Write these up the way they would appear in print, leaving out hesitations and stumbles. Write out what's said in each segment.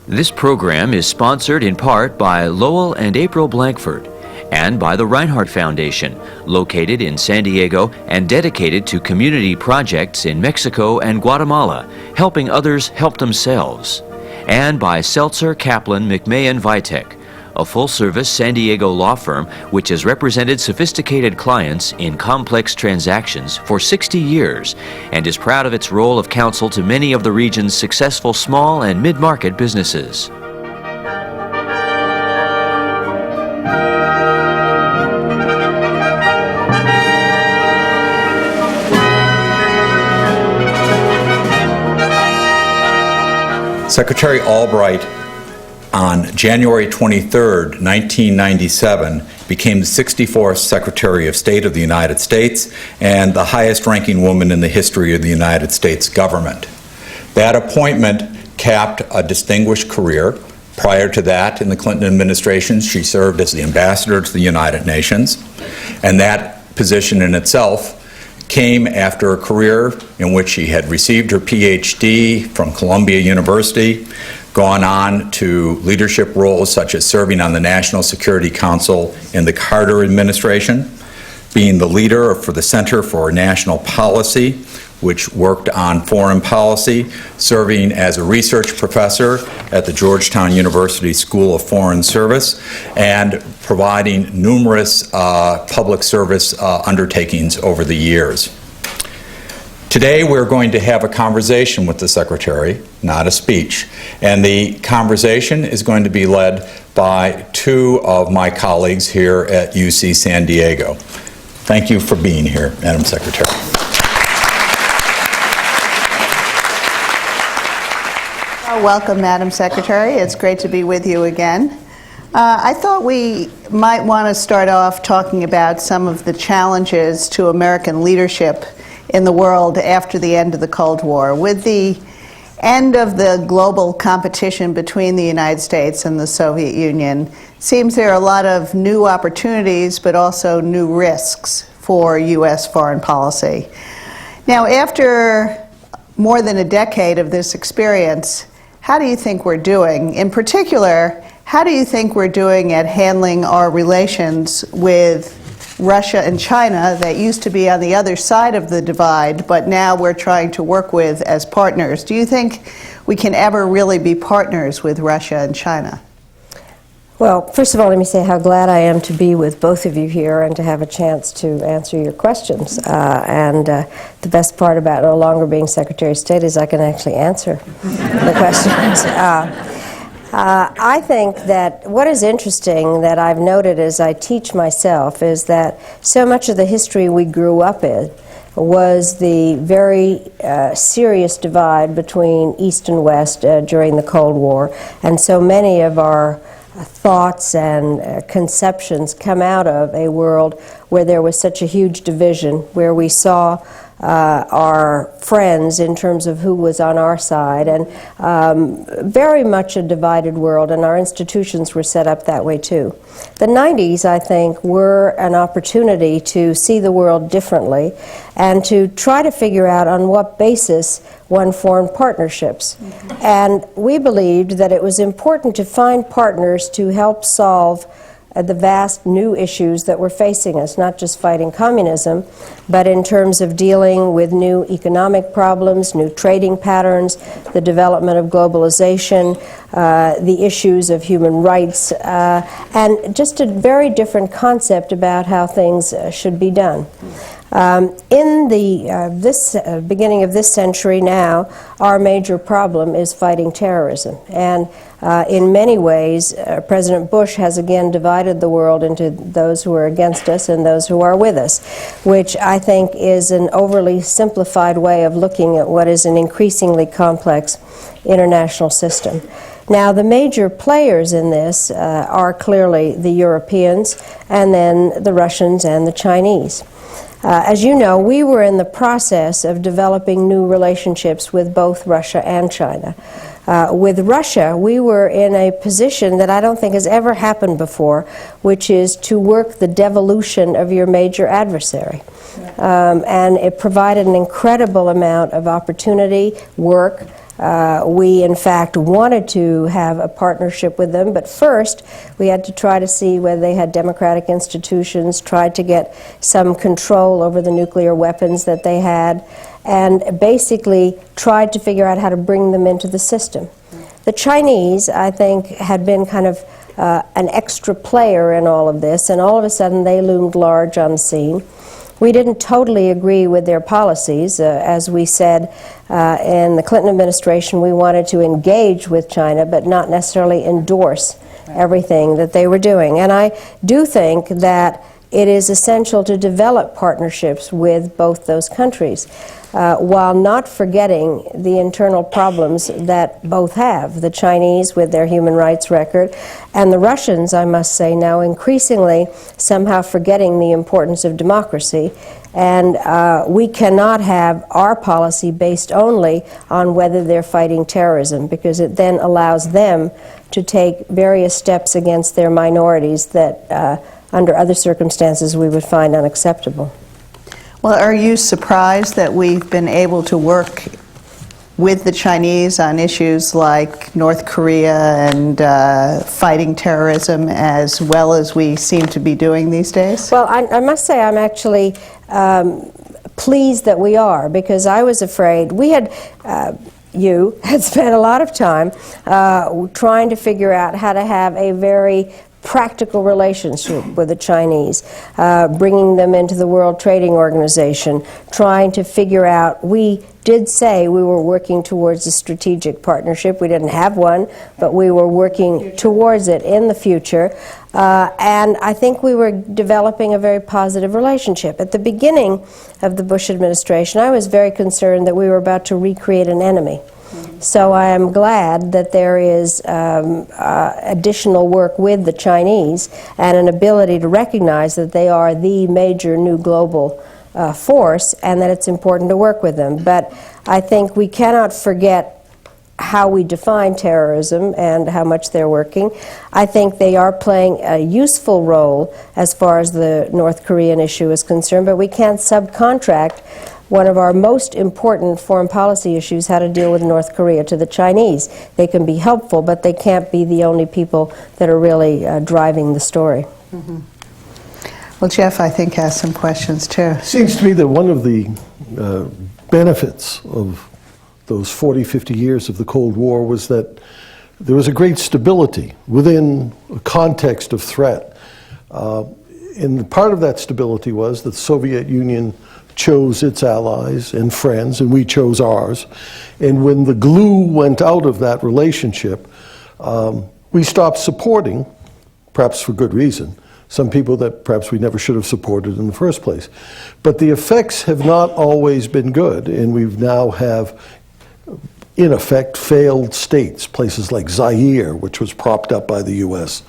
This program is sponsored in part by Lowell and April Blankford and by the Reinhardt Foundation, located in San Diego and dedicated to community projects in Mexico and Guatemala, helping others help themselves, and by Seltzer, Kaplan, McMahon, Vitek, a full-service San Diego law firm which has represented sophisticated clients in complex transactions for 60 years and is proud of its role of counsel to many of the region's successful small and mid-market businesses. Secretary Albright, on January 23, 1997, became the 64th Secretary of State of the United States and the highest-ranking woman in the history of the United States government. That appointment capped a distinguished career. Prior to that, in the Clinton administration, she served as the ambassador to the United Nations, and that position in itself came after a career in which she had received her PhD from Columbia University, gone on to leadership roles such as serving on the National Security Council in the Carter administration, being the leader for the Center for National Policy, which worked on foreign policy, serving as a research professor at the Georgetown University School of Foreign Service, and providing numerous public service undertakings over the years. Today we're going to have a conversation with the Secretary, not a speech, and the conversation is going to be led by two of my colleagues here at UC San Diego. Thank you for being here, Madam Secretary. Welcome, Madam Secretary. It's great to be with you again. I thought we might want to start off talking about some of the challenges to American leadership in the world after the end of the Cold War. With the end of the global competition between the United States and the Soviet Union, it seems there are a lot of new opportunities but also new risks for U.S. foreign policy. Now, after more than a decade of this experience, how do you think we're doing? In particular, how do you think we're doing at handling our relations with Russia and China that used to be on the other side of the divide, but now we're trying to work with as partners? Do you think we can ever really be partners with Russia and China? Well, first of all, let me say how glad I am to be with both of you here and to have a chance to answer your questions. The best part about no longer being Secretary of State is I can actually answer the questions. I think that what is interesting that I've noted as I teach myself is that so much of the history we grew up in was the very serious divide between East and West during the Cold War, and so many of our thoughts and conceptions come out of a world where there was such a huge division, where we saw our friends in terms of who was on our side, and very much a divided world, and our institutions were set up that way too. The 90s, I think, were an opportunity to see the world differently and to try to figure out on what basis one formed partnerships. And we believed that it was important to find partners to help solve the vast new issues that were facing us, not just fighting communism, but in terms of dealing with new economic problems, new trading patterns, the development of globalization, the issues of human rights, and just a very different concept about how things should be done. In the beginning of this century now, our major problem is fighting terrorism. And in many ways, President Bush has again divided the world into those who are against us and those who are with us, which I think is an overly simplified way of looking at what is an increasingly complex international system. Now, the major players in this are clearly the Europeans, and then the Russians and the Chinese. As you know, we were in the process of developing new relationships with both Russia and China. With Russia, we were in a position that I don't think has ever happened before, which is to work the devolution of your major adversary. And it provided an incredible amount of opportunity, work, We, in fact, wanted to have a partnership with them, but first we had to try to see whether they had democratic institutions, tried to get some control over the nuclear weapons that they had, and basically tried to figure out how to bring them into the system. The Chinese, I think, had been kind of an extra player in all of this, and all of a sudden they loomed large on the scene. We didn't totally agree with their policies. As we said in the Clinton administration, we wanted to engage with China, but not necessarily endorse everything that they were doing. And I do think that it is essential to develop partnerships with both those countries, while not forgetting the internal problems that both have. The Chinese with their human rights record, and the Russians, I must say, now increasingly somehow forgetting the importance of democracy. And we cannot have our policy based only on whether they're fighting terrorism, because it then allows them to take various steps against their minorities that under other circumstances we would find unacceptable. Well, are you surprised that we've been able to work with the Chinese on issues like North Korea and fighting terrorism as well as we seem to be doing these days? Well, I must say I'm actually pleased that we are, because I was afraid we had you had spent a lot of time trying to figure out how to have a very practical relationship with the Chinese, bringing them into the World Trading Organization, trying to figure out, we did say we were working towards a strategic partnership. We didn't have one, but we were working towards it in the future. And I think we were developing a very positive relationship. At the beginning of the Bush administration, I was very concerned that we were about to recreate an enemy. So I am glad that there is additional work with the Chinese and an ability to recognize that they are the major new global force, and that it's important to work with them. But I think we cannot forget how we define terrorism and how much they're working. I think they are playing a useful role as far as the North Korean issue is concerned, but we can't subcontract one of our most important foreign policy issues, how to deal with North Korea, to the Chinese. They can be helpful, but they can't be the only people that are really driving the story. Mm-hmm. Well, Jeff, I think, has some questions, too. It seems to me that one of the benefits of those 40, 50 years of the Cold War was that there was a great stability within a context of threat. And part of that stability was that the Soviet Union chose its allies and friends, and we chose ours. And when the glue went out of that relationship, we stopped supporting, perhaps for good reason, some people that perhaps we never should have supported in the first place. But the effects have not always been good, and we've now have, in effect, failed states, places like Zaire, which was propped up by the U.S.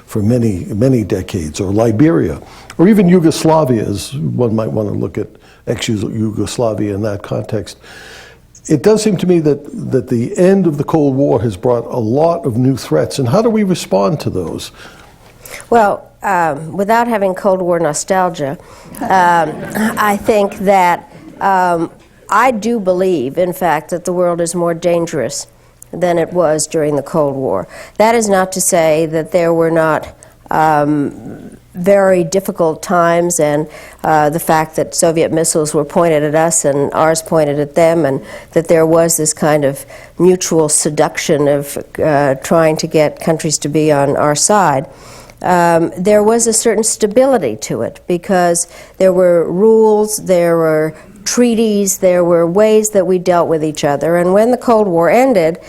for many, many decades, or Liberia, or even Yugoslavia, as one might want to look at ex-Yugoslavia in that context. It does seem to me that the end of the Cold War has brought a lot of new threats, and how do we respond to those? Well, without having Cold War nostalgia, I think that I do believe, in fact, that the world is more dangerous than it was during the Cold War. That is not to say that there were not very difficult times, and the fact that Soviet missiles were pointed at us and ours pointed at them, and that there was this kind of mutual seduction of trying to get countries to be on our side. There was a certain stability to it, because there were rules, there were treaties, there were ways that we dealt with each other. And when the Cold War ended,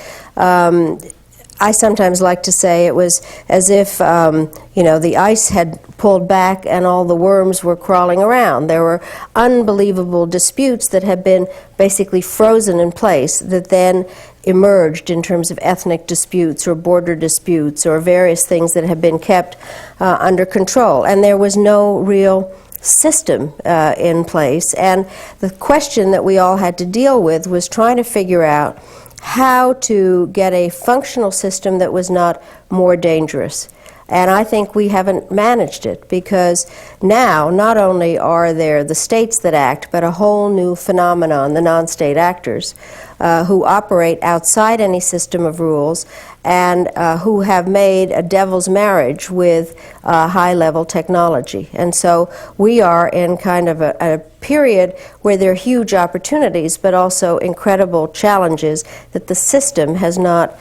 I sometimes like to say it was as if the ice had pulled back and all the worms were crawling around. There were unbelievable disputes that had been basically frozen in place that then emerged in terms of ethnic disputes or border disputes or various things that had been kept under control. And there was no real system in place. And the question that we all had to deal with was trying to figure out how to get a functional system that was not more dangerous. And I think we haven't managed it, because now not only are there the states that act, but a whole new phenomenon, the non-state actors, who operate outside any system of rules and who have made a devil's marriage with high-level technology. And so we are in kind of a period where there are huge opportunities, but also incredible challenges that the system has not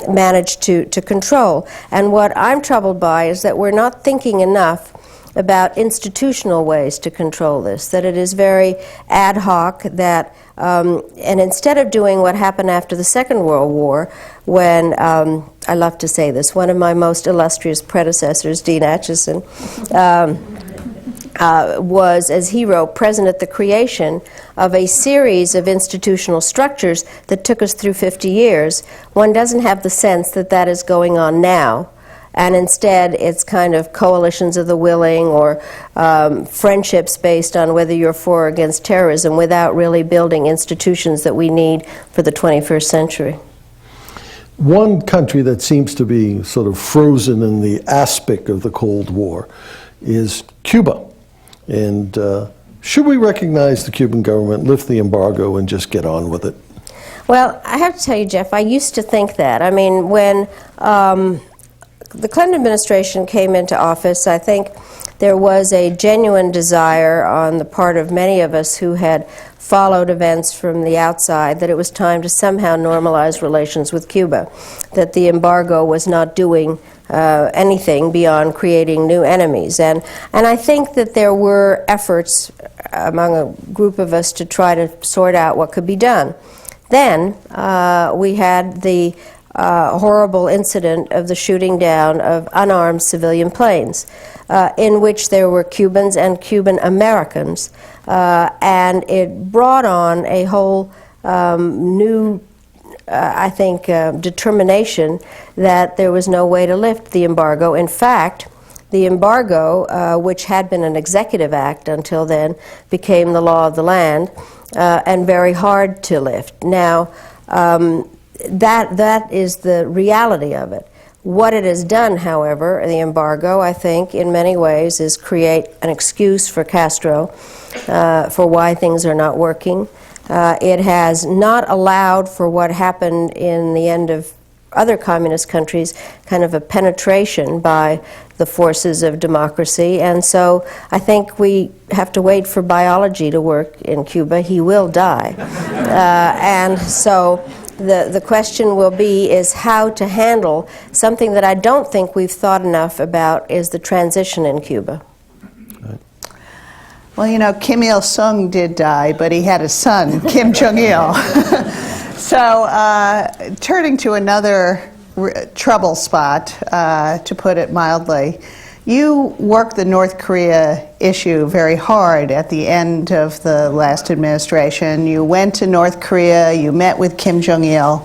managed to control. And what I'm troubled by is that we're not thinking enough about institutional ways to control this, that it is very ad hoc, that, and instead of doing what happened after the Second World War, when, I love to say this, one of my most illustrious predecessors, Dean Acheson, was, as he wrote, present at the creation of a series of institutional structures that took us through 50 years. One doesn't have the sense that that is going on now. And instead, it's kind of coalitions of the willing or friendships based on whether you're for or against terrorism without really building institutions that we need for the 21st century. One country that seems to be sort of frozen in the aspect of the Cold War is Cuba. And should we recognize the Cuban government, lift the embargo, and just get on with it? Well, I have to tell you, Jeff, I used to think that. I mean, when the Clinton administration came into office, I think there was a genuine desire on the part of many of us who had followed events from the outside that it was time to somehow normalize relations with Cuba, that the embargo was not doing anything beyond creating new enemies. And I think that there were efforts among a group of us to try to sort out what could be done. Then we had the horrible incident of the shooting down of unarmed civilian planes, in which there were Cubans and Cuban Americans, and it brought on a whole new, I think, determination that there was no way to lift the embargo. In fact, the embargo, which had been an executive act until then, became the law of the land, and very hard to lift. Now, that is the reality of it. What it has done, however, the embargo, I think, in many ways, is create an excuse for Castro for why things are not working. It has not allowed for what happened in the end of other communist countries, kind of a penetration by the forces of democracy. And so I think we have to wait for biology to work in Cuba. He will die. And so the question will be is how to handle something that I don't think we've thought enough about is the transition in Cuba. Well, you know, Kim Il-sung did die, but he had a son, Kim Jong-il. So turning to another trouble spot, to put it mildly, you worked the North Korea issue very hard at the end of the last administration. You went to North Korea, you met with Kim Jong-il.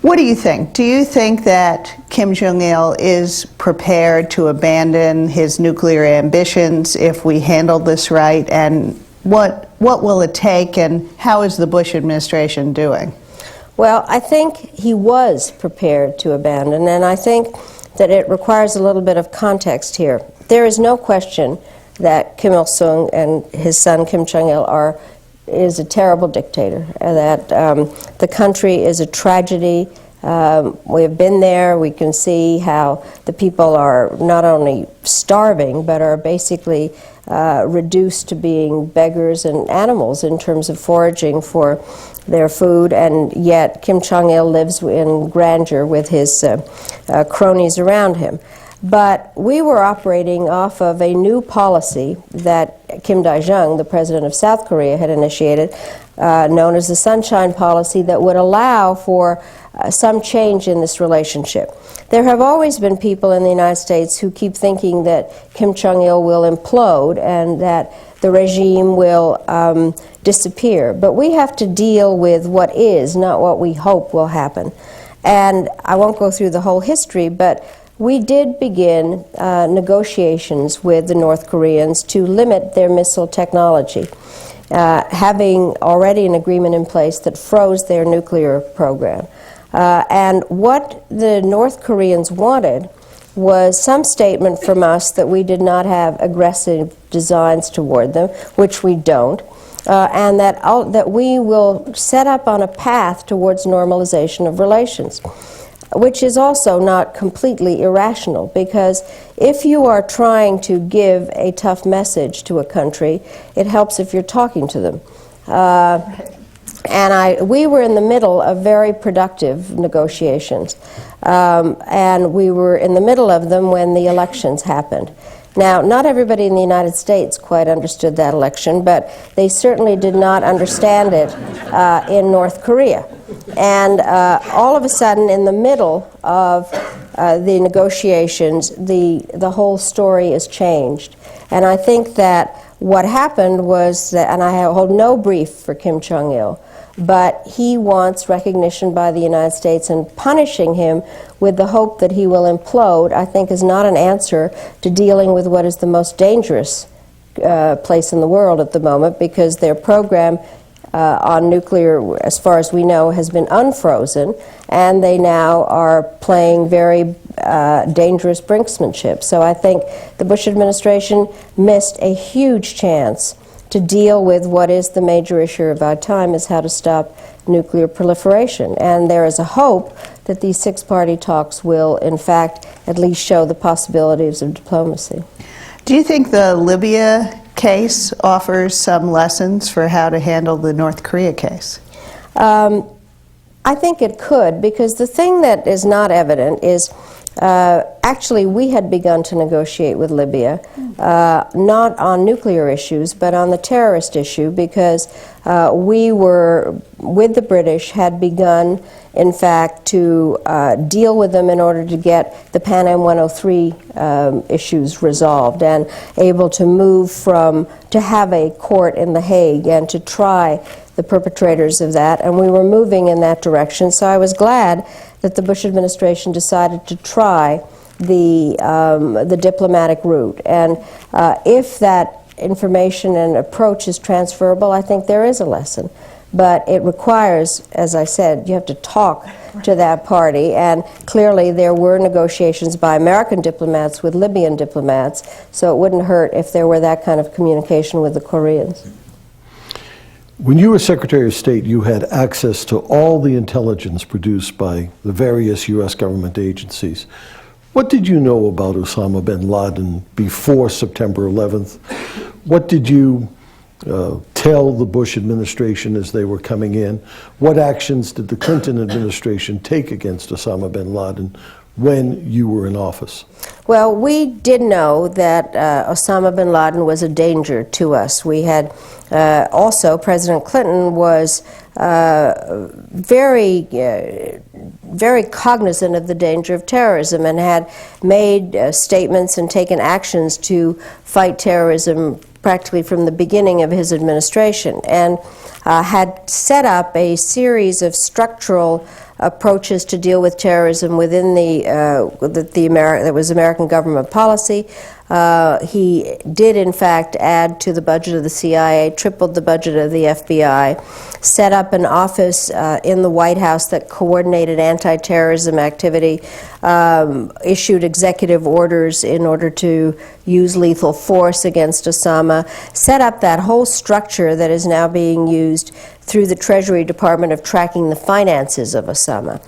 What do you think? Do you think that Kim Jong-il is prepared to abandon his nuclear ambitions if we handle this right? And what will it take, and how is the Bush administration doing? Well, I think he was prepared to abandon, and I think that it requires a little bit of context here. There is no question that Kim Il-sung and his son Kim Jong-il is a terrible dictator, that the country is a tragedy. We have been there. We can see how the people are not only starving, but are basically reduced to being beggars and animals in terms of foraging for their food, and yet Kim Jong-il lives in grandeur with his cronies around him. But we were operating off of a new policy that Kim Dae-jung, the president of South Korea, had initiated, known as the Sunshine Policy, that would allow for some change in this relationship. There have always been people in the United States who keep thinking that Kim Jong-il will implode and that the regime will disappear. But we have to deal with what is, not what we hope will happen. And I won't go through the whole history, but we did begin negotiations with the North Koreans to limit their missile technology, having already an agreement in place that froze their nuclear program. And what the North Koreans wanted was some statement from us that we did not have aggressive designs toward them, which we don't, and that we will set up on a path towards normalization of relations, which is also not completely irrational, because if you are trying to give a tough message to a country, it helps if you're talking to them. We were in the middle of very productive negotiations, and we were in the middle of them when the elections happened. Now, not everybody in the United States quite understood that election, but they certainly did not understand it in North Korea. And all of a sudden, in the middle of the negotiations, the whole story is changed. And I think that what happened was that, and I hold no brief for Kim Jong-il, but he wants recognition by the United States, and punishing him with the hope that he will implode, I think, is not an answer to dealing with what is the most dangerous place in the world at the moment, because their program on nuclear, as far as we know, has been unfrozen, and they now are playing very dangerous brinksmanship. So I think the Bush administration missed a huge chance to deal with what is the major issue of our time, is how to stop nuclear proliferation. And there is a hope that these six-party talks will, in fact, at least show the possibilities of diplomacy. Do you think the Libya case offers some lessons for how to handle the North Korea case? I think it could, because the thing that is not evident is actually we had begun to negotiate with Libya, not on nuclear issues, but on the terrorist issue, because we were, with the British, had begun, in fact, to deal with them in order to get the Pan Am 103 issues resolved, and able to move to have a court in The Hague and to try the perpetrators of that, and we were moving in that direction. So I was glad that the Bush administration decided to try the diplomatic route. And if that information and approach is transferable, I think there is a lesson. But it requires, as I said, you have to talk to that party, and clearly there were negotiations by American diplomats with Libyan diplomats, so it wouldn't hurt if there were that kind of communication with the Koreans. When you were Secretary of State, you had access to all the intelligence produced by the various U.S. government agencies. What did you know about Osama bin Laden before September 11th? What did you tell the Bush administration as they were coming in? What actions did the Clinton administration take against Osama bin Laden when you were in office? Well, we did know that Osama bin Laden was a danger to us. We had also, President Clinton was very cognizant of the danger of terrorism, and had made statements and taken actions to fight terrorism practically from the beginning of his administration, and had set up a series of structural approaches to deal with terrorism within that was American government policy. He did, in fact, add to the budget of the CIA, tripled the budget of the FBI, set up an office in the White House that coordinated anti-terrorism activity, issued executive orders in order to use lethal force against Osama, set up that whole structure that is now being used through the Treasury Department of tracking the finances of Osama.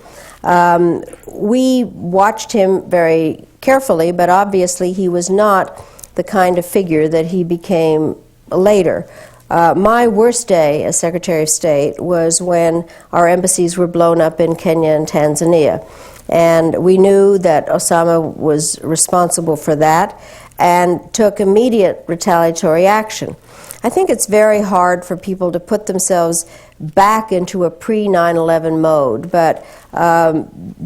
We watched him very carefully, but obviously he was not the kind of figure that he became later. My worst day as Secretary of State was when our embassies were blown up in Kenya and Tanzania. And we knew that Osama was responsible for that and took immediate retaliatory action. I think it's very hard for people to put themselves back into a pre-9/11 mode, but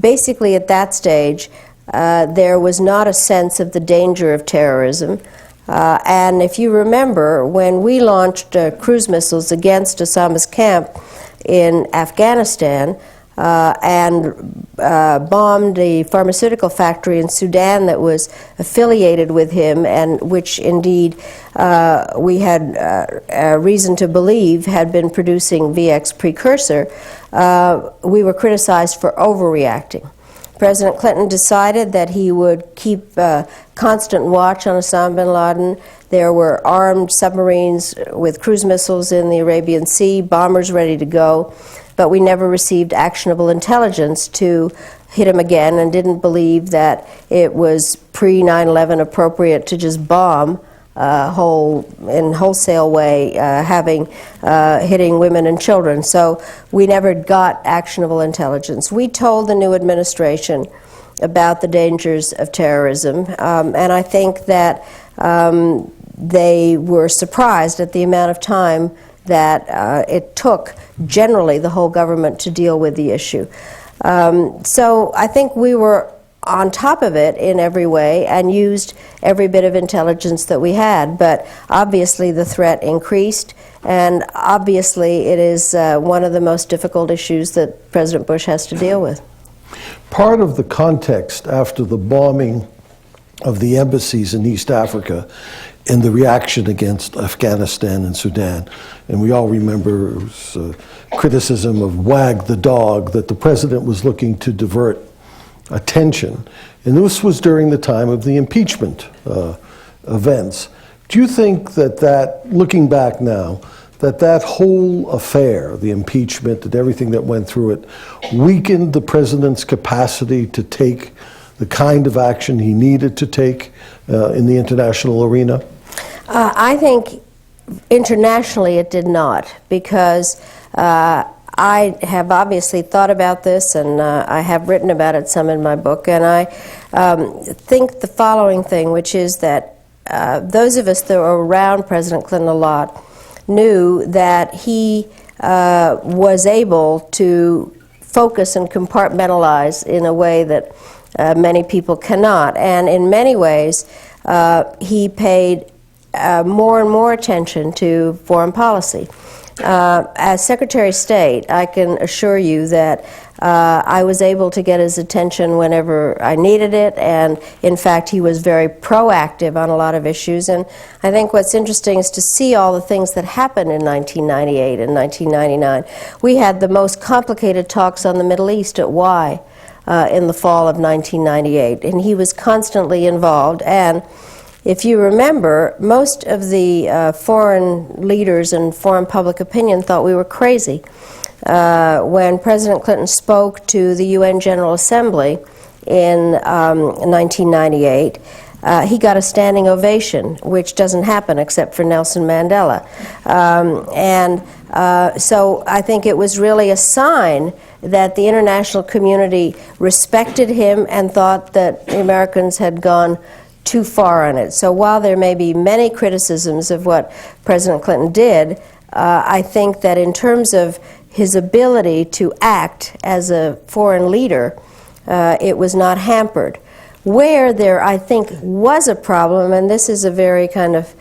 basically at that stage, there was not a sense of the danger of terrorism. And if you remember, when we launched cruise missiles against Osama's camp in Afghanistan, and bombed the pharmaceutical factory in Sudan that was affiliated with him, and which indeed we had reason to believe had been producing VX precursor, we were criticized for overreacting. President Clinton decided that he would keep constant watch on Osama bin Laden. There were armed submarines with cruise missiles in the Arabian Sea, bombers ready to go, but we never received actionable intelligence to hit him again, and didn't believe that it was pre-9/11 appropriate to just bomb in wholesale way, hitting women and children. So we never got actionable intelligence. We told the new administration about the dangers of terrorism, and I think that they were surprised at the amount of time that it took generally the whole government to deal with the issue. So I think we were on top of it in every way and used every bit of intelligence that we had. But obviously the threat increased, and obviously it is one of the most difficult issues that President Bush has to deal with. Part of the context after the bombing of the embassies in East Africa and the reaction against Afghanistan and Sudan, and we all remember it was criticism of Wag the dog, that the president was looking to divert attention. And this was during the time of the impeachment events. Do you think that, looking back now, that whole affair, the impeachment and everything that went through it, weakened the president's capacity to take the kind of action he needed to take in the international arena? I think internationally it did not, because I have obviously thought about this, and I have written about it some in my book, and I think the following thing, which is that those of us that were around President Clinton a lot knew that he was able to focus and compartmentalize in a way that many people cannot. And in many ways, he paid more and more attention to foreign policy. As Secretary of State, I can assure you that I was able to get his attention whenever I needed it, and in fact he was very proactive on a lot of issues. And I think what's interesting is to see all the things that happened in 1998 and 1999. We had the most complicated talks on the Middle East at Y in the fall of 1998, and he was constantly involved. And if you remember, most of the foreign leaders and foreign public opinion thought we were crazy. When President Clinton spoke to the UN General Assembly in 1998, he got a standing ovation, which doesn't happen except for Nelson Mandela. So I think it was really a sign that the international community respected him and thought that the Americans had gone too far on it. So while there may be many criticisms of what President Clinton did, I think that in terms of his ability to act as a foreign leader, it was not hampered. Where there, I think, was a problem, and this is a very kind of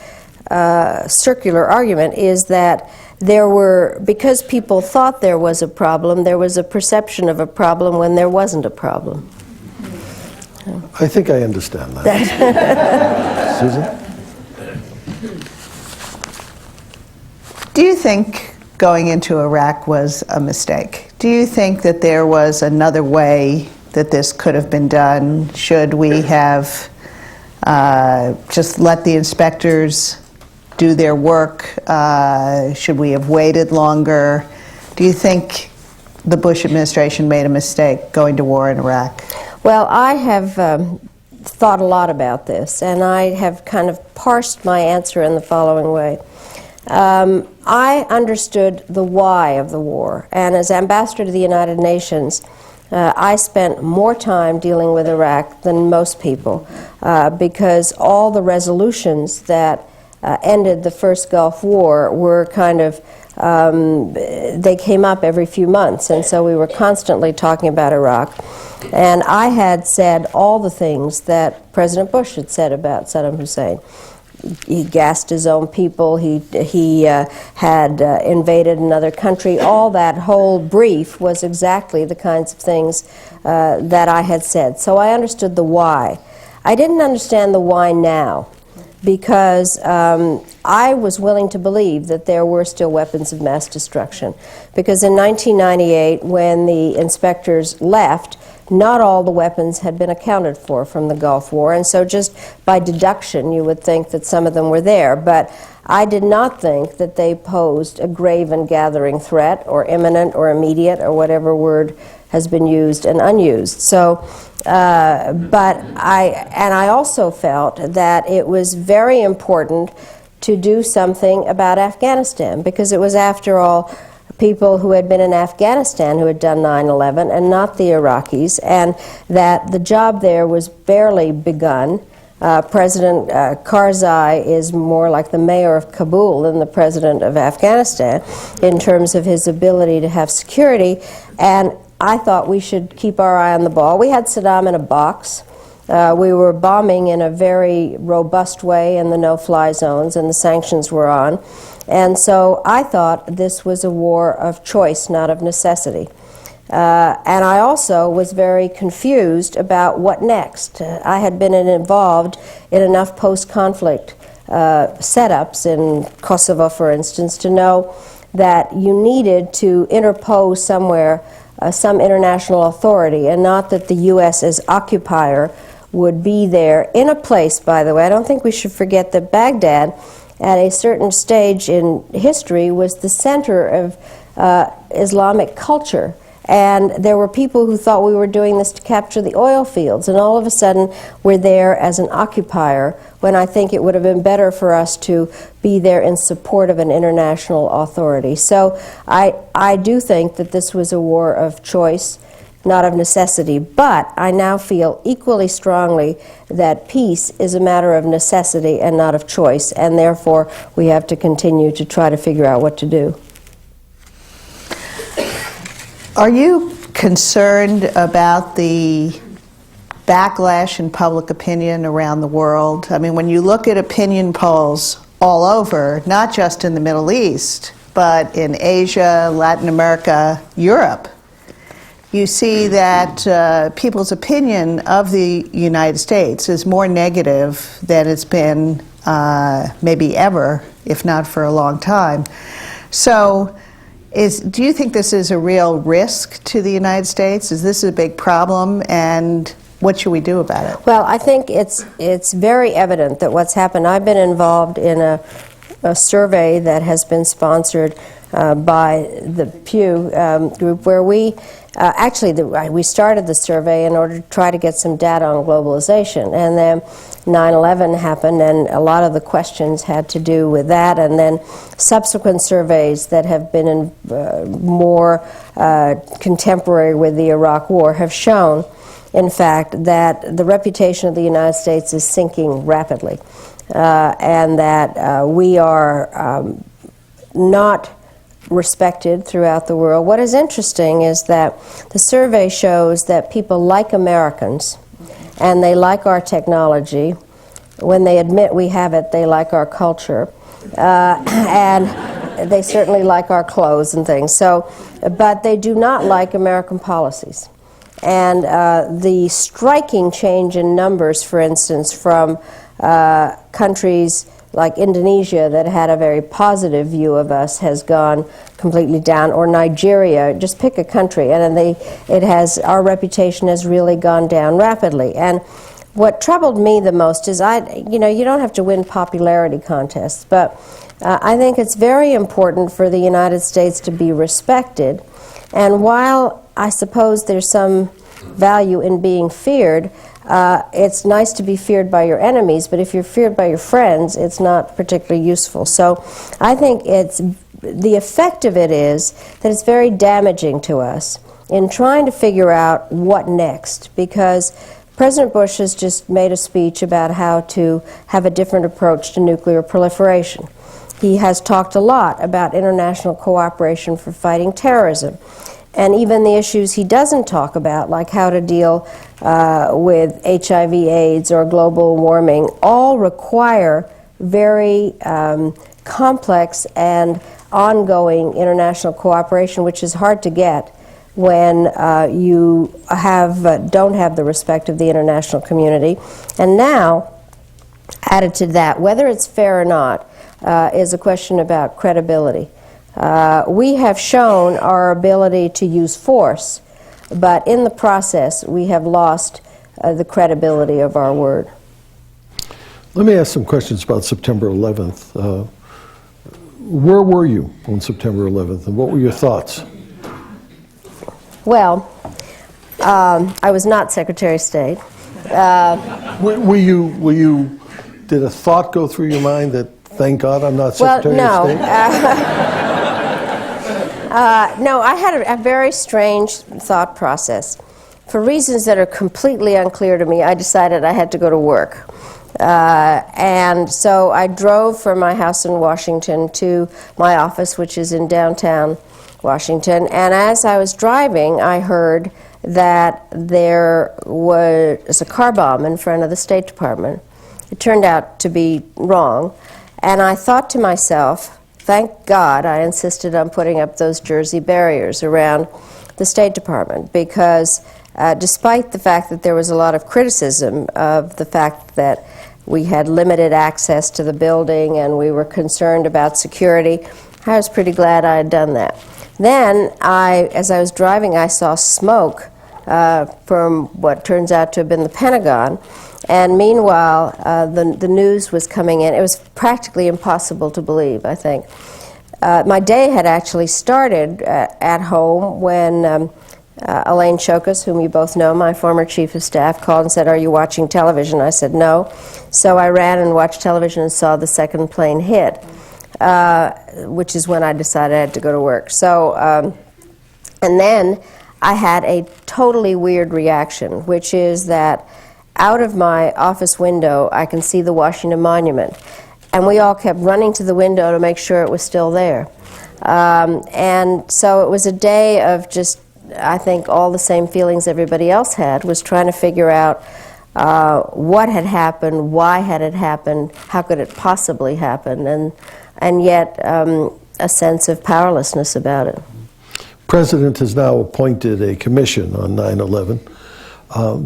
circular argument, is that there were, because people thought there was a problem, there was a perception of a problem when there wasn't a problem. I think I understand that. Susan? Do you think going into Iraq was a mistake? Do you think that there was another way that this could have been done? Should we have just let the inspectors do their work? Should we have waited longer? Do you think the Bush administration made a mistake going to war in Iraq? Well, I have thought a lot about this, and I have kind of parsed my answer in the following way. I understood the why of the war, and as ambassador to the United Nations, I spent more time dealing with Iraq than most people, because all the resolutions that ended the first Gulf War were kind of they came up every few months, and so we were constantly talking about Iraq. And I had said all the things that President Bush had said about Saddam Hussein. He gassed his own people, he had invaded another country. All that whole brief was exactly the kinds of things that I had said. So I understood the why. I didn't understand the why now, because I was willing to believe that there were still weapons of mass destruction. Because in 1998, when the inspectors left, not all the weapons had been accounted for from the Gulf War, and so just by deduction you would think that some of them were there. But I did not think that they posed a grave and gathering threat, or imminent, or immediate, or whatever word has been used and unused. So, I also felt that it was very important to do something about Afghanistan, because it was, after all, people who had been in Afghanistan who had done 9/11 and not the Iraqis, and that the job there was barely begun. President Karzai is more like the mayor of Kabul than the president of Afghanistan in terms of his ability to have security, and I thought we should keep our eye on the ball. We had Saddam in a box. We were bombing in a very robust way in the no-fly zones, and the sanctions were on. And so I thought this was a war of choice, not of necessity. And I also was very confused about what next. I had been involved in enough post-conflict setups in Kosovo, for instance, to know that you needed to interpose somewhere some international authority, and not that the U.S. as occupier would be there in a place, by the way. I don't think we should forget that Baghdad, at a certain stage in history, was the center of Islamic culture. And there were people who thought we were doing this to capture the oil fields, and all of a sudden we're there as an occupier, when I think it would have been better for us to be there in support of an international authority. So I do think that this was a war of choice, not of necessity, but I now feel equally strongly that peace is a matter of necessity and not of choice, and therefore we have to continue to try to figure out what to do. Are you concerned about the backlash in public opinion around the world? I mean, when you look at opinion polls all over, not just in the Middle East, but in Asia, Latin America, Europe, you see that people's opinion of the United States is more negative than it's been maybe ever, if not for a long time. So, do you think this is a real risk to the United States? Is this a big problem, and what should we do about it? Well, I think it's very evident that what's happened. I've been involved in a survey that has been sponsored by the Pew group, where we we started the survey in order to try to get some data on globalization, and then 9/11 happened, and a lot of the questions had to do with that, and then subsequent surveys that have been more contemporary with the Iraq War have shown, in fact, that the reputation of the United States is sinking rapidly, and that we are not respected throughout the world. What is interesting is that the survey shows that people like Americans, and they like our technology. When they admit we have it, they like our culture, and they certainly like our clothes and things. So, but they do not like American policies. And the striking change in numbers, for instance, from countries like Indonesia that had a very positive view of us has gone completely down, or Nigeria, just pick a country, and then our reputation has really gone down rapidly. And what troubled me the most is you don't have to win popularity contests, but I think it's very important for the United States to be respected. And while I suppose there's some value in being feared, it's nice to be feared by your enemies, but if you're feared by your friends, it's not particularly useful. So I think the effect of it is that it's very damaging to us in trying to figure out what next, because President Bush has just made a speech about how to have a different approach to nuclear proliferation. He has talked a lot about international cooperation for fighting terrorism. And even the issues he doesn't talk about, like how to deal with HIV/AIDS or global warming, all require very complex and ongoing international cooperation, which is hard to get when you don't have the respect of the international community. And now, added to that, whether it's fair or not, is a question about credibility. We have shown our ability to use force But in the process, we have lost the credibility of our word. Let me ask some questions about September 11th. Where were you on September 11th, and what were your thoughts? Well, I was not Secretary of State. Did a thought go through your mind that, thank God I'm not Secretary of State? No, I had a very strange thought process. For reasons that are completely unclear to me, I decided I had to go to work. And so I drove from my house in Washington to my office, which is in downtown Washington. And as I was driving, I heard that there was a car bomb in front of the State Department. It turned out to be wrong. And I thought to myself, thank God I insisted on putting up those Jersey barriers around the State Department, because despite the fact that there was a lot of criticism of the fact that we had limited access to the building and we were concerned about security, I was pretty glad I had done that. Then, as I was driving, I saw smoke from what turns out to have been the Pentagon. And meanwhile, the news was coming in. It was practically impossible to believe, I think. My day had actually started at home when Elaine Shokus, whom you both know, my former chief of staff, called and said, "Are you watching television?" I said, "No." So I ran and watched television and saw the second plane hit, which is when I decided I had to go to work. So, and then I had a totally weird reaction, which is that out of my office window, I can see the Washington Monument. And we all kept running to the window to make sure it was still there. And so it was a day of just, I think, all the same feelings everybody else had, was trying to figure out what had happened, why had it happened, how could it possibly happen, and yet a sense of powerlessness about it. The President has now appointed a commission on 9/11.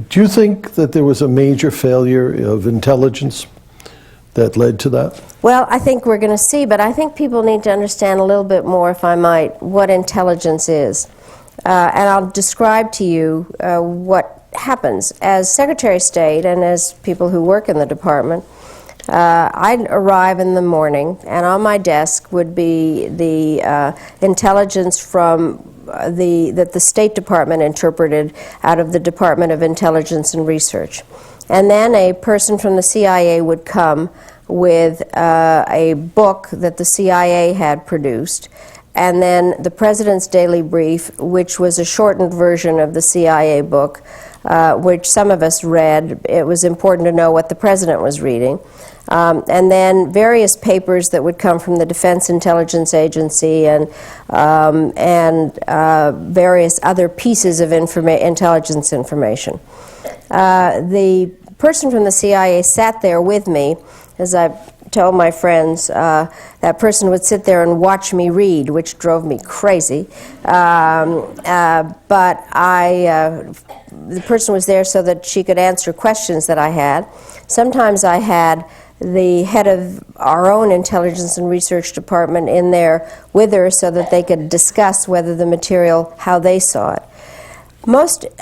Do you think that there was a major failure of intelligence that led to that? Well, I think we're going to see, but I think people need to understand a little bit more, if I might, what intelligence is. And I'll describe to you what happens. As Secretary of State and as people who work in the department, I'd arrive in the morning, and on my desk would be the intelligence from that the State Department interpreted out of the Department of Intelligence and Research. And then a person from the CIA would come with a book that the CIA had produced, and then the President's Daily Brief, which was a shortened version of the CIA book, which some of us read. It was important to know what the President was reading. And then various papers that would come from the Defense Intelligence Agency and various other pieces of intelligence information. The person from the CIA sat there with me. As I told my friends, that person would sit there and watch me read, which drove me crazy. But the person was there so that she could answer questions that I had. Sometimes I had the head of our own intelligence and research department in there with her so that they could discuss whether the material, how they saw it.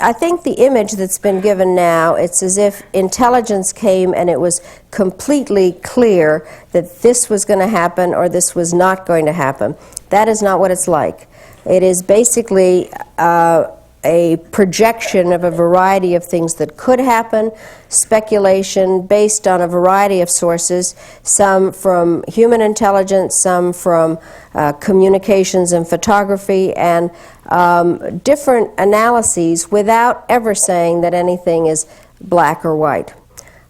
I think the image that's been given now, it's as if intelligence came and it was completely clear that this was going to happen or this was not going to happen. That is not what it's like. It is basically a projection of a variety of things that could happen, speculation based on a variety of sources, some from human intelligence, some from communications and photography, and different analyses without ever saying that anything is black or white.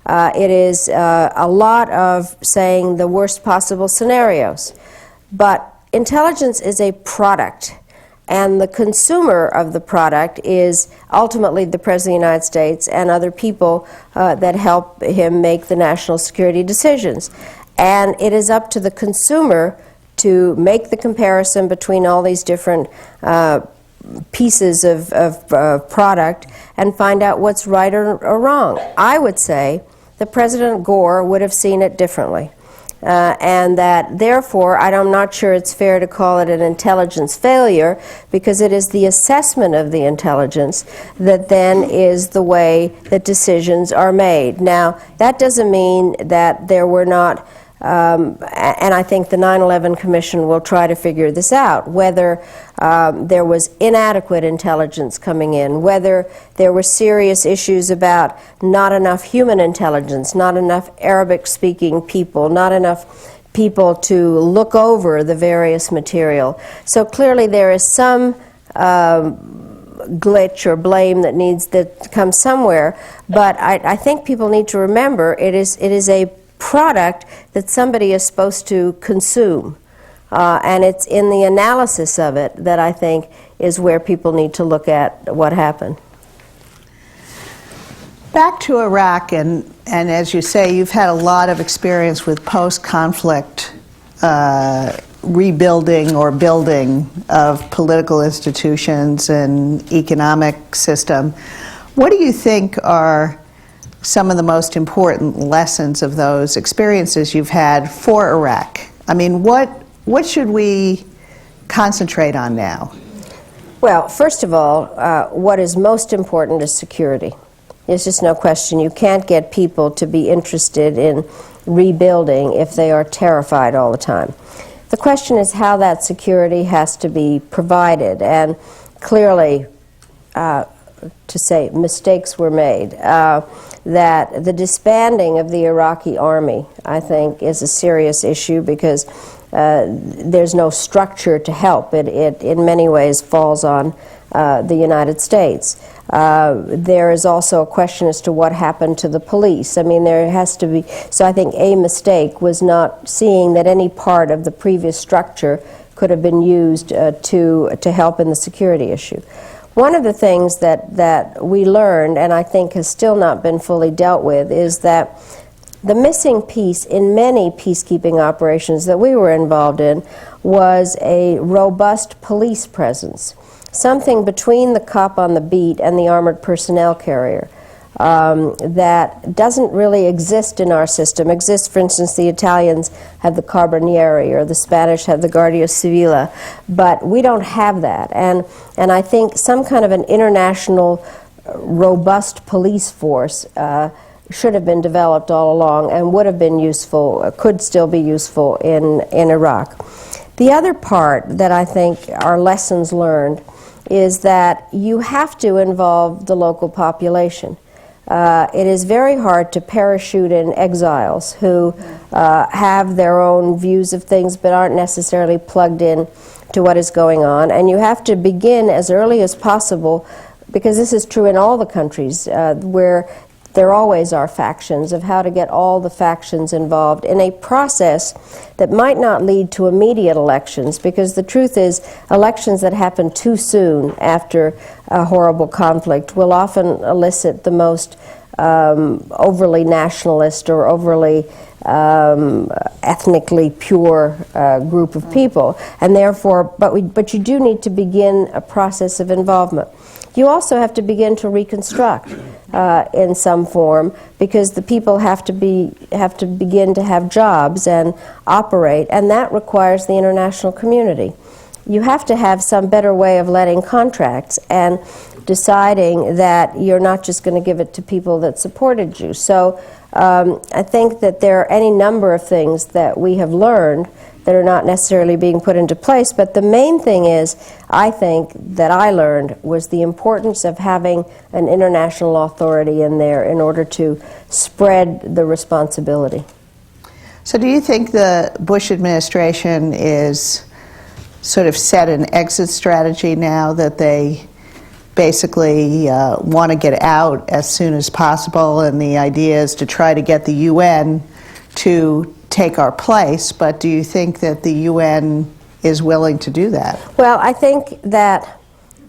It is a lot of saying the worst possible scenarios. But intelligence is a product. And the consumer of the product is ultimately the President of the United States and other people that help him make the national security decisions. And it is up to the consumer to make the comparison between all these different pieces of product and find out what's right or wrong. I would say that President Gore would have seen it differently. and that therefore I'm not sure it's fair to call it an intelligence failure, because it is the assessment of the intelligence that then is the way that decisions are made. Now, that doesn't mean that there were not, and I think the 9/11 Commission will try to figure this out, whether there was inadequate intelligence coming in, whether there were serious issues about not enough human intelligence, not enough Arabic-speaking people, not enough people to look over the various material. So clearly there is some glitch or blame that comes somewhere, but I think people need to remember it is a product that somebody is supposed to consume. And it's in the analysis of it that I think is where people need to look at what happened. Back to Iraq, and as you say, you've had a lot of experience with post-conflict rebuilding or building of political institutions and economic system. What do you think are some of the most important lessons of those experiences you've had for Iraq? I mean, what should we concentrate on now? Well, first of all, what is most important is security. There's just no question. You can't get people to be interested in rebuilding if they are terrified all the time. The question is how that security has to be provided, and clearly, to say mistakes were made. That the disbanding of the Iraqi army, I think, is a serious issue because there's no structure to help. It in many ways falls on the United States. There is also a question as to what happened to the police. I mean, there has to be, so I think a mistake was not seeing that any part of the previous structure could have been used to help in the security issue. One of the things that we learned, and I think has still not been fully dealt with, is that the missing piece in many peacekeeping operations that we were involved in was a robust police presence, something between the cop on the beat and the armored personnel carrier that doesn't really exist in our system. Exists, for instance, the Italians have the Carabinieri, or the Spanish have the Guardia Civile, but we don't have that. And I think some kind of an international robust police force should have been developed all along and would have been useful, could still be useful in Iraq. The other part that I think are lessons learned is that you have to involve the local population. It is very hard to parachute in exiles who have their own views of things but aren't necessarily plugged in to what is going on. And you have to begin as early as possible, because this is true in all the countries where there always are factions, of how to get all the factions involved in a process that might not lead to immediate elections, because the truth is elections that happen too soon after a horrible conflict will often elicit the most overly nationalist or overly ethnically pure group of people, and therefore, but you do need to begin a process of involvement. You also have to begin to reconstruct in some form, because the people have to begin to have jobs and operate, and that requires the international community. You have to have some better way of letting contracts and deciding that you're not just going to give it to people that supported you. So I think that there are any number of things that we have learned that are not necessarily being put into place, but the main thing is, I think, that I learned was the importance of having an international authority in there in order to spread the responsibility. So do you think the Bush administration is sort of set an exit strategy now, that they basically want to get out as soon as possible, and the idea is to try to get the UN to take our place, but do you think that the UN is willing to do that? Well, I think that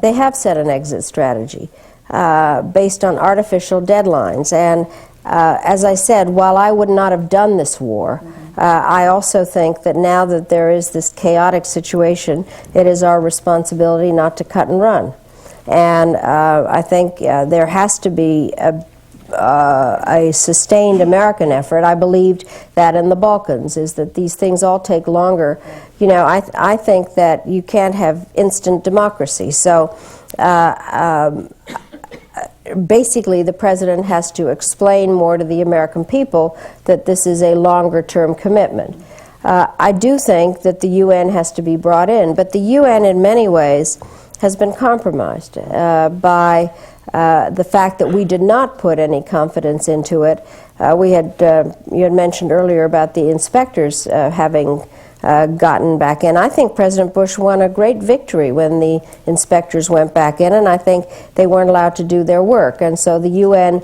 they have set an exit strategy based on artificial deadlines, and as I said, while I would not have done this war, I also think that now that there is this chaotic situation, it is our responsibility not to cut and run. And I think there has to be a sustained American effort. I believed that in the Balkans, is that these things all take longer. You know, I think that you can't have instant democracy. So basically the president has to explain more to the American people that this is a longer-term commitment. I do think that the UN has to be brought in, but the UN in many ways has been compromised by the fact that we did not put any confidence into it. You had mentioned earlier about the inspectors having gotten back in. I think President Bush won a great victory when the inspectors went back in, and I think they weren't allowed to do their work. And so the UN,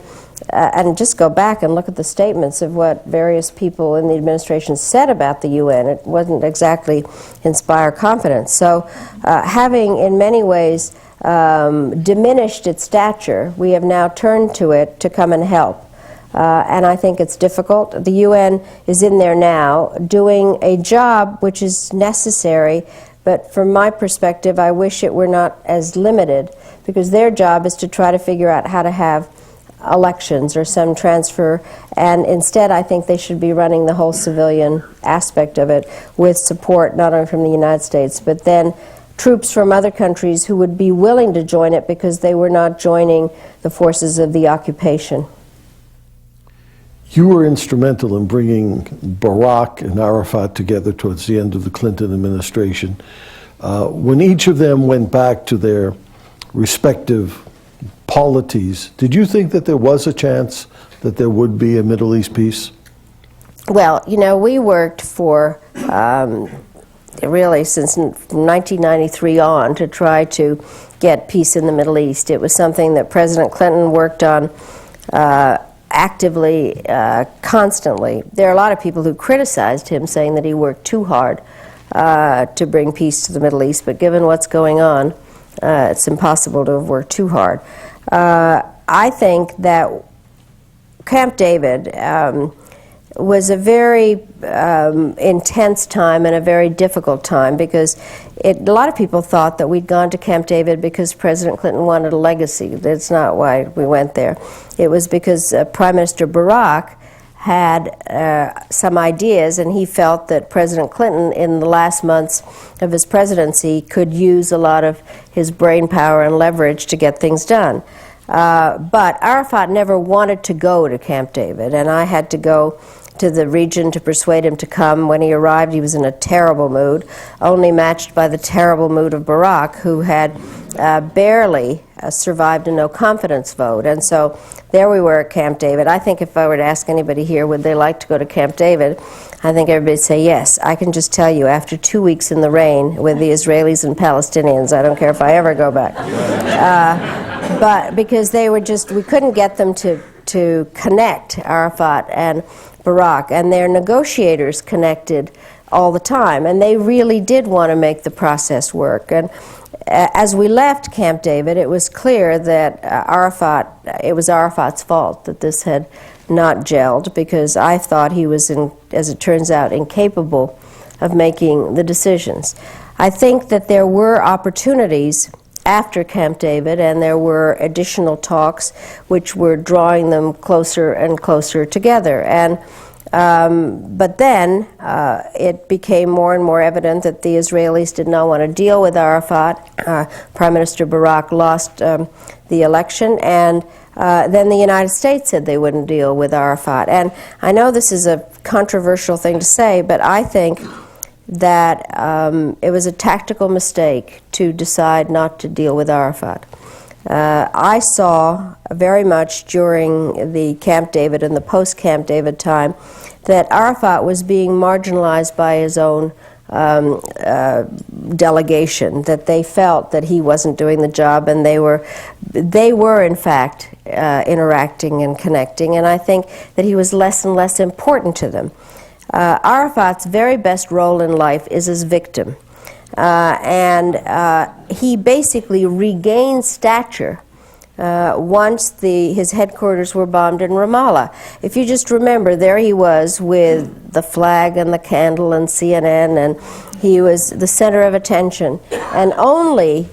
and just go back and look at the statements of what various people in the administration said about the UN. It wasn't exactly inspire confidence. So having in many ways diminished its stature, we have now turned to it to come and help. And I think it's difficult. The UN is in there now doing a job which is necessary, but from my perspective, I wish it were not as limited, because their job is to try to figure out how to have elections or some transfer, and instead I think they should be running the whole civilian aspect of it with support not only from the United States, but then troops from other countries who would be willing to join it because they were not joining the forces of the occupation. You were instrumental in bringing Barack and Arafat together towards the end of the Clinton administration. When each of them went back to their respective polities, did you think that there was a chance that there would be a Middle East peace? Well, you know, we worked for really since 1993 on to try to get peace in the Middle East. It was something that President Clinton worked on actively, constantly. There are a lot of people who criticized him, saying that he worked too hard to bring peace to the Middle East, but given what's going on, it's impossible to have worked too hard. I think that Camp David was a very intense time and a very difficult time, because a lot of people thought that we'd gone to Camp David because President Clinton wanted a legacy. That's not why we went there. It was because Prime Minister Barack had some ideas, and he felt that President Clinton, in the last months of his presidency, could use a lot of his brain power and leverage to get things done. But Arafat never wanted to go to Camp David, and I had to go to the region to persuade him to come. When he arrived, he was in a terrible mood, only matched by the terrible mood of Barack, who had barely survived a no-confidence vote. And so there we were at Camp David. I think if I were to ask anybody here, would they like to go to Camp David, I think everybody would say yes. I can just tell you, after 2 weeks in the rain with the Israelis and Palestinians, I don't care if I ever go back. But because they were just, we couldn't get them to connect, Arafat and Barack, and their negotiators connected all the time, and they really did want to make the process work. And as we left Camp David, it was clear that it was Arafat's fault that this had not gelled, because I thought he was, as it turns out, incapable of making the decisions. I think that there were opportunities after Camp David, and there were additional talks which were drawing them closer and closer together. And but then it became more and more evident that the Israelis did not want to deal with Arafat. Prime Minister Barack lost the election, and then the United States said they wouldn't deal with Arafat. And I know this is a controversial thing to say, but I think that it was a tactical mistake to decide not to deal with Arafat. I saw very much during the Camp David and the post-Camp David time that Arafat was being marginalized by his own delegation, that they felt that he wasn't doing the job, and they were in fact interacting and connecting, and I think that he was less and less important to them. Arafat's very best role in life is as victim. And he basically regained stature once his headquarters were bombed in Ramallah. If you just remember, there he was with the flag and the candle and CNN, and he was the center of attention. And only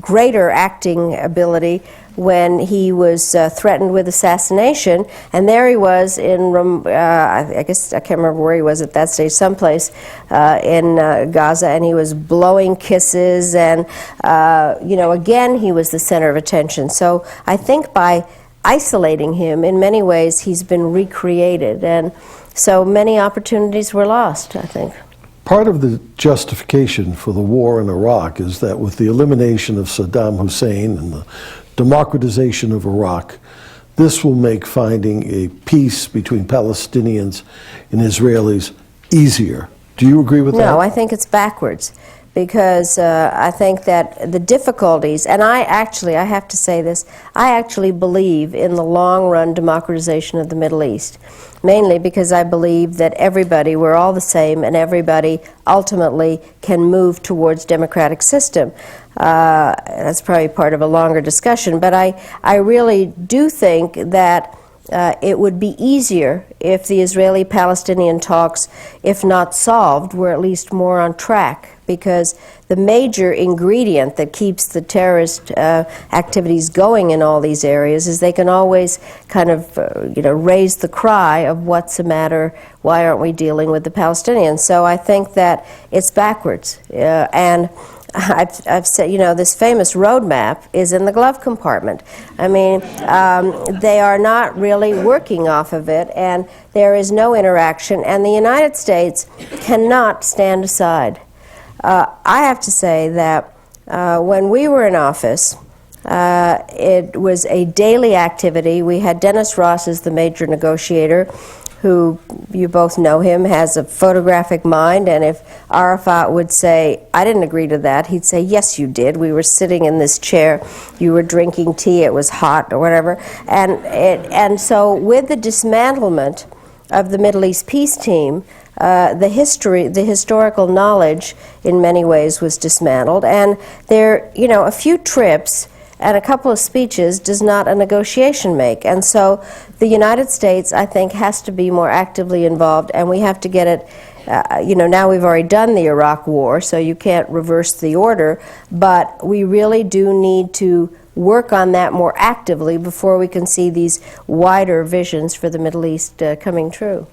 greater acting ability when he was threatened with assassination, and there he was in, I guess I can't remember where he was at that stage, someplace in Gaza, and he was blowing kisses, and again he was the center of attention. So I think by isolating him, in many ways he's been recreated, and so many opportunities were lost, I think. Part of the justification for the war in Iraq is that with the elimination of Saddam Hussein and the democratization of Iraq, this will make finding a peace between Palestinians and Israelis easier. Do you agree with that? No, I think it's backwards, because I think that the difficulties, and I have to say this, I actually believe in the long-run democratization of the Middle East, mainly because I believe that everybody, we're all the same, and everybody ultimately can move towards democratic system. That's probably part of a longer discussion, but I really do think that it would be easier if the Israeli-Palestinian talks, if not solved, were at least more on track, because the major ingredient that keeps the terrorist activities going in all these areas is they can always kind of raise the cry of what's the matter, why aren't we dealing with the Palestinians? So I think that it's backwards, and I've said, this famous roadmap is in the glove compartment. I mean, they are not really working off of it, and there is no interaction, and the United States cannot stand aside. I have to say that when we were in office, it was a daily activity. We had Dennis Ross as the major negotiator, who, you both know him, has a photographic mind, and if Arafat would say, I didn't agree to that, he'd say, yes, you did. We were sitting in this chair, you were drinking tea, it was hot, or whatever. And so with the dismantlement of the Middle East peace team, the historical knowledge, in many ways, was dismantled, and there, a few trips and a couple of speeches does not a negotiation make. And so the United States, I think, has to be more actively involved, and we have to get it, now we've already done the Iraq war, so you can't reverse the order, but we really do need to work on that more actively before we can see these wider visions for the Middle East coming true.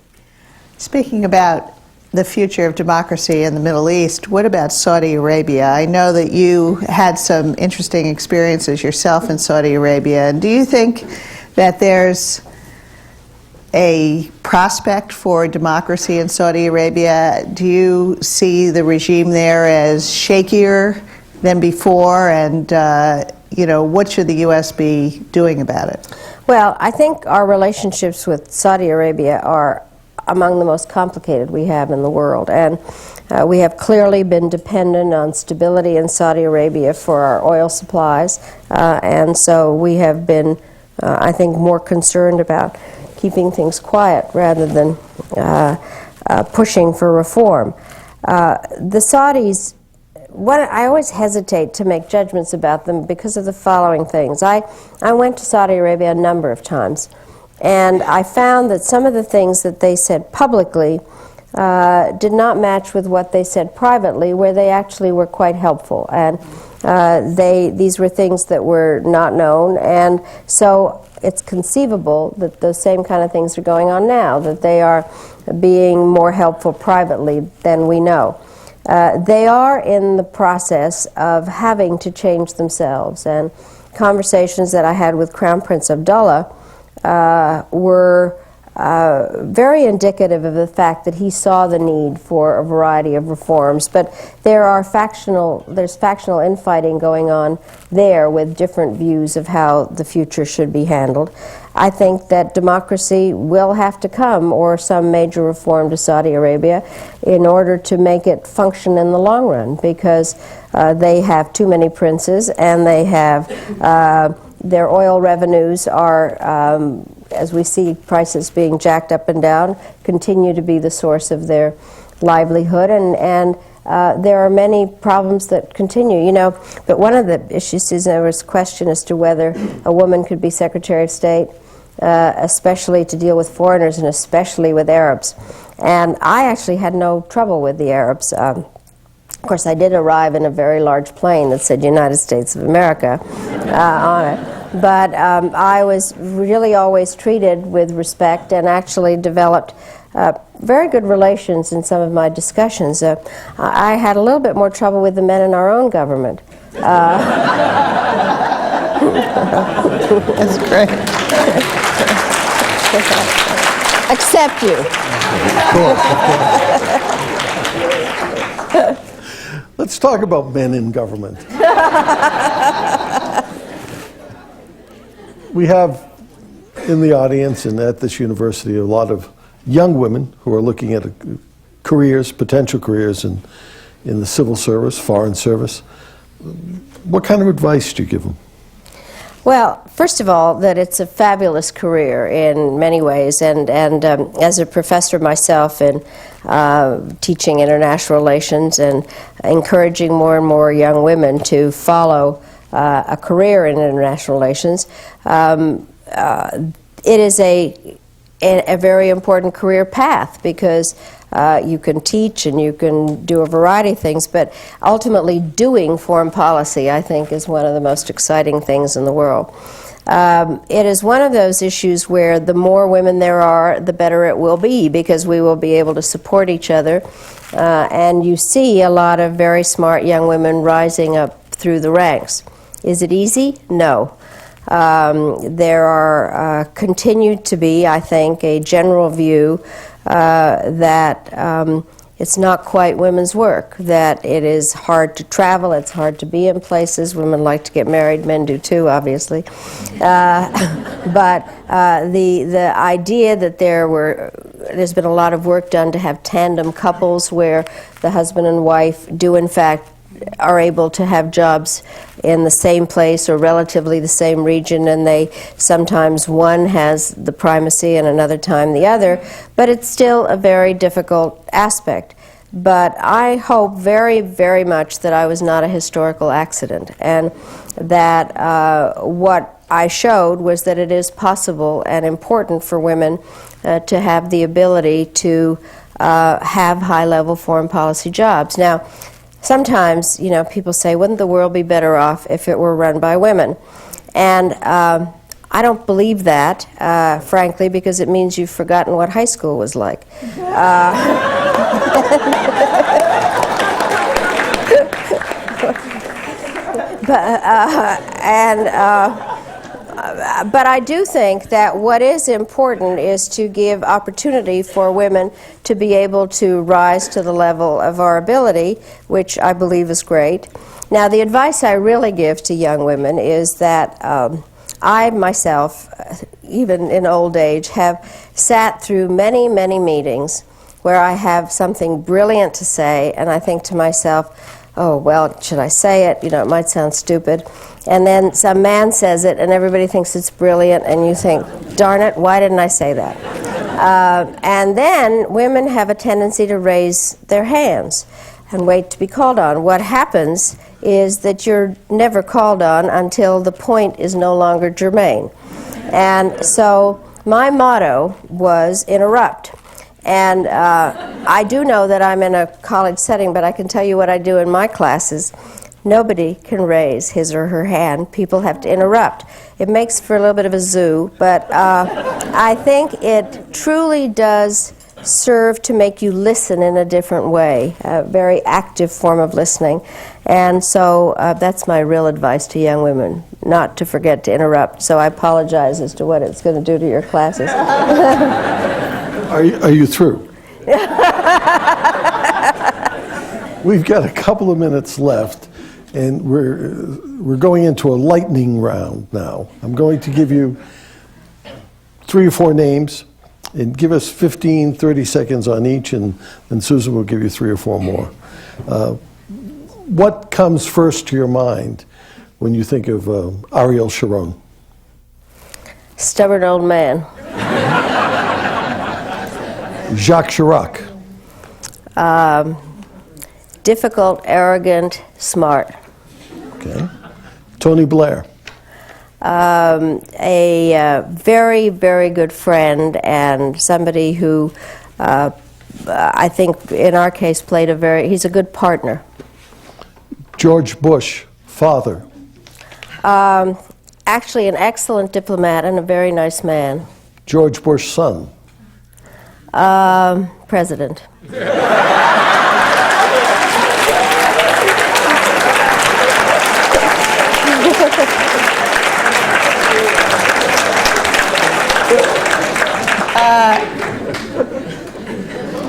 Speaking about the future of democracy in the Middle East, what about Saudi Arabia? I know that you had some interesting experiences yourself in Saudi Arabia, and do you think that there's a prospect for democracy in Saudi Arabia? Do you see the regime there as shakier than before, and what should the U.S. be doing about it? Well, I think our relationships with Saudi Arabia are among the most complicated we have in the world, and we have clearly been dependent on stability in Saudi Arabia for our oil supplies, and so we have been, I think, more concerned about keeping things quiet rather than pushing for reform. The Saudis, I always hesitate to make judgments about them because of the following things. I went to Saudi Arabia a number of times, and I found that some of the things that they said publicly did not match with what they said privately, where they actually were quite helpful. And these were things that were not known, and so it's conceivable that the same kind of things are going on now, that they are being more helpful privately than we know. They are in the process of having to change themselves, and conversations that I had with Crown Prince Abdullah were very indicative of the fact that he saw the need for a variety of reforms, but there's factional infighting going on there with different views of how the future should be handled. I think that democracy will have to come, or some major reform to Saudi Arabia, in order to make it function in the long run, because they have too many princes, and they have their oil revenues are, as we see prices being jacked up and down, continue to be the source of their livelihood, and there are many problems that continue, But one of the issues is there was a question as to whether a woman could be Secretary of State, especially to deal with foreigners and especially with Arabs. And I actually had no trouble with the Arabs. Of course, I did arrive in a very large plane that said United States of America on it. But I was really always treated with respect and actually developed very good relations in some of my discussions. I had a little bit more trouble with the men in our own government. That's great. Except you. Let's talk about men in government. We have in the audience and at this university a lot of young women who are looking at careers, potential careers in the civil service, foreign service. What kind of advice do you give them? Well, first of all, that it's a fabulous career in many ways, and as a professor myself in teaching international relations and encouraging more and more young women to follow a career in international relations, it is a very important career path because you can teach and you can do a variety of things, but ultimately doing foreign policy, I think, is one of the most exciting things in the world. It is one of those issues where the more women there are, the better it will be, because we will be able to support each other. And you see a lot of very smart young women rising up through the ranks. Is it easy? No. There are continued to be, I think, a general view that it's not quite women's work, that it is hard to travel, it's hard to be in places. Women like to get married, men do too, obviously. But the idea that there's been a lot of work done to have tandem couples where the husband and wife do in fact are able to have jobs in the same place or relatively the same region, and they sometimes one has the primacy and another time the other, but it's still a very difficult aspect. But I hope very, very much that I was not a historical accident, and that what I showed was that it is possible and important for women to have the ability to have high-level foreign policy jobs. Now, sometimes, people say, wouldn't the world be better off if it were run by women? And I don't believe that, frankly, because it means you've forgotten what high school was like. But I do think that what is important is to give opportunity for women to be able to rise to the level of our ability, which I believe is great. Now, the advice I really give to young women is that I myself, even in old age, have sat through many, many meetings where I have something brilliant to say, and I think to myself, oh, well, should I say it? It might sound stupid. And then some man says it, and everybody thinks it's brilliant, and you think, darn it, why didn't I say that? And then women have a tendency to raise their hands and wait to be called on. What happens is that you're never called on until the point is no longer germane. And so my motto was interrupt. And I do know that I'm in a college setting, but I can tell you what I do in my classes. Nobody can raise his or her hand. People have to interrupt. It makes for a little bit of a zoo, but I think it truly does serve to make you listen in a different way, a very active form of listening. And so that's my real advice to young women, not to forget to interrupt. So I apologize as to what it's going to do to your classes. Are you through? We've got a couple of minutes left, and we're going into a lightning round now. I'm going to give you 3 or 4 names, and give us 15, 30 seconds on each, and then Susan will give you 3 or 4 more. What comes first to your mind when you think of Ariel Sharon? Stubborn old man. Jacques Chirac. Difficult, arrogant, smart. Okay. Tony Blair. A very, very good friend, and somebody who I think in our case he's a good partner. George Bush, father. Actually, an excellent diplomat and a very nice man. George Bush, son. President.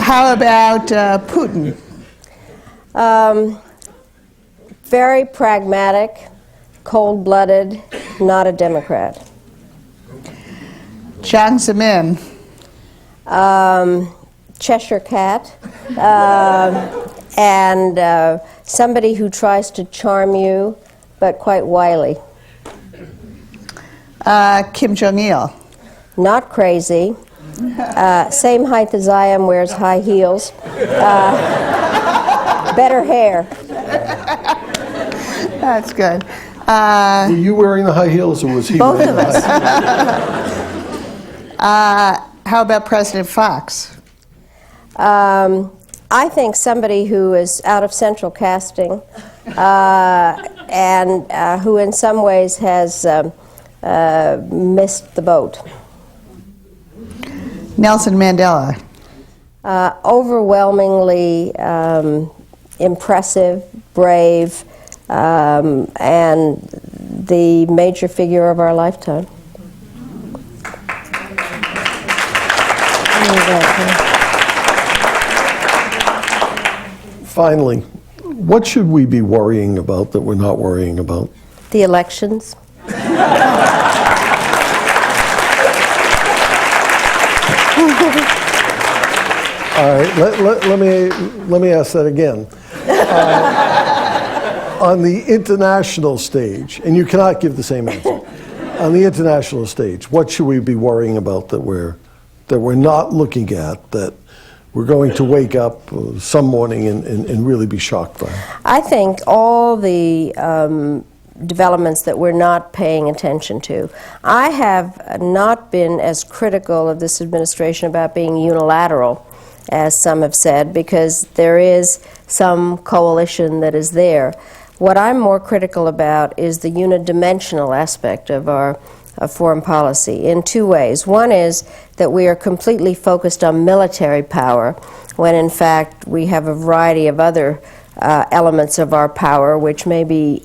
How about Putin? Very pragmatic, cold-blooded, not a Democrat. Jiang Zemin. Cheshire cat, and somebody who tries to charm you, but quite wily. Kim Jong-il. Not crazy. Same height as I am, wears high heels. Better hair. That's good. Were you wearing the high heels, or was he Both wearing of the us. high heels? How about President Fox? I think somebody who is out of central casting and who in some ways has missed the boat. Nelson Mandela. Overwhelmingly impressive, brave, and the major figure of our lifetime. Finally, what should we be worrying about that we're not worrying about? The elections. All right, let me ask that again. On the international stage, and you cannot give the same answer. On the international stage, what should we be worrying about that we're not looking at, that we're going to wake up some morning and really be shocked by? I think all the developments that we're not paying attention to. I have not been as critical of this administration about being unilateral as some have said, because there is some coalition that is there. What I'm more critical about is the unidimensional aspect of our foreign policy in two ways. One is that we are completely focused on military power, when in fact we have a variety of other elements of our power, which maybe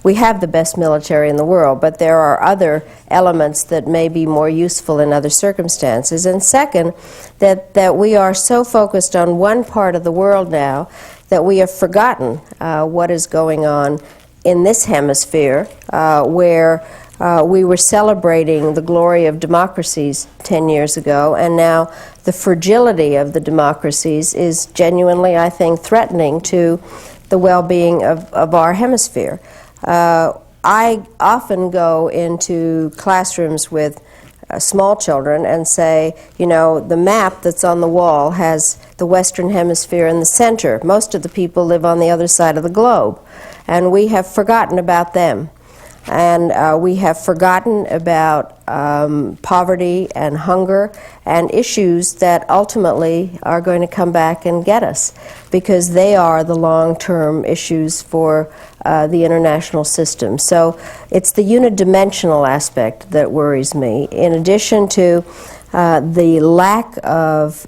we have the best military in the world, but there are other elements that may be more useful in other circumstances. And second, that we are so focused on one part of the world now that we have forgotten what is going on in this hemisphere, where we were celebrating the glory of democracies 10 years ago, and now the fragility of the democracies is genuinely, I think, threatening to the well-being of our hemisphere. I often go into classrooms with small children and say, you know, the map that's on the wall has the Western Hemisphere in the center. Most of the people live on the other side of the globe, and we have forgotten about them. And we have forgotten about poverty and hunger and issues that ultimately are going to come back and get us, because they are the long-term issues for the international system. So it's the unidimensional aspect that worries me, in addition to the lack of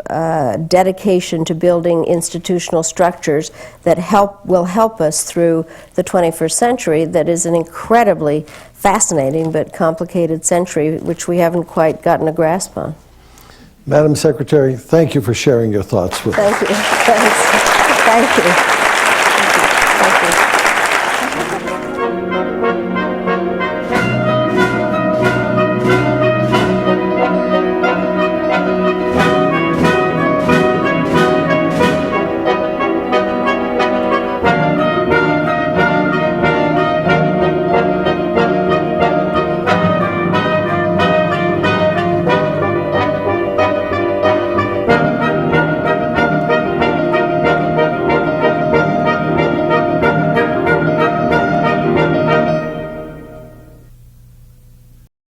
dedication to building institutional structures that will help us through the 21st century, that is an incredibly fascinating but complicated century which we haven't quite gotten a grasp on. Madam Secretary, thank you for sharing your thoughts with us. Thank you. Thanks. Thank you.